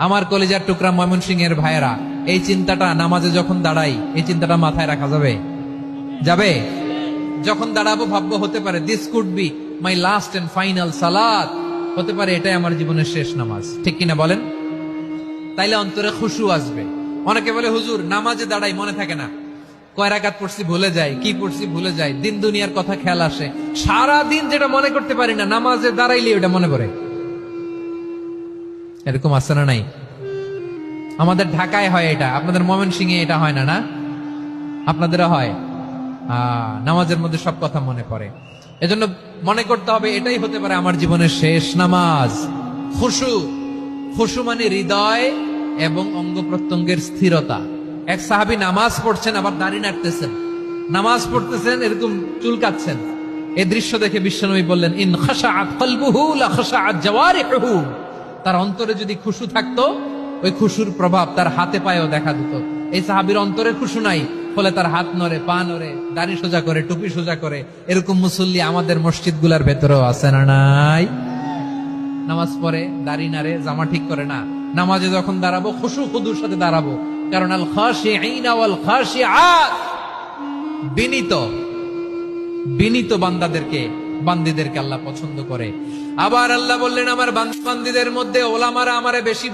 আমার কলিজার টুকরা ময়মনসিংহের ভাইয়েরা, এই চিন্তাটা নামাজে যখন দাঁড়াই, এই চিন্তাটা মাথায় রাখা যাবে? যাবে? যখন দাঁড়াবো ভাববো হতে পারে this could be my last and final সালাত, হতে পারে এটাই আমার জীবনের শেষ নামাজ, ঠিক কিনা বলেন? তাইলে অন্তরে খুশু আসবে। অনেকে বলে হুজুর নামাজে দাঁড়াই মনে থাকে না, কয় রাকাত পড়ছি ভুলে যায়, কি পড়ছি ভুলে যায়, দিন দুনিয়ার কথা খেয়াল আসে, সারা দিন যেটা মনে করতে পারি না নামাজে দাঁড়াইলে ওটা মনে পড়ে। এরকম আছে না নাই? আমাদের ঢাকায় হয় এটা, আপনাদের ময়মনসিংহে এটা হয় না? না আপনাদেরও হয়? নামাজের মধ্যে সব কথা মনে পড়ে। এজন্য মনে করতে হবে এটাই হতে পারে আমার জীবনের শেষ নামাজ। খুশু, খুশু মানে হৃদয় এবং অঙ্গ প্রত্যঙ্গের স্থিরতা। এক সাহাবী নামাজ পড়ছেন আবার দাড়ি নাড়তেছেন, নামাজ পড়তেছেন এরকম চুলকাচ্ছেন। এই দৃশ্য দেখে বিশ্বনবী বললেন, ইন খাশাআত কলবুহু লা খাশাআত জাওয়ারিহুহু। তার অন্তরে যদি খুশু থাকতো, ওই খুশুর প্রভাব তার হাতে পায়েও দেখা দিত। এই সাহাবীর অন্তরে খুশু নাই, ফলে তার হাত নড়ে, পা নড়ে, দাড়ি সোজা করে, টুপি সোজা করে। এরকম মুসল্লি আমাদের মসজিদ গুলার ভেতরেও আছে না নাই? নামাজ পড়ে, দাড়ি নাড়ে, জামা ঠিক করে না, নামাজে যখন দাঁড়াবো খুশু খুদুর সাথে দাঁড়াবো। কারণ আল খাশিঈনা ওয়াল খাশিআত, বিনীত বিনীত বান্দিদেরকে আল্লাহ পছন্দ করে। আবার আল্লাহ বললেন, আমার বান্দিদের মধ্যে ওলামারা আমারে বেশি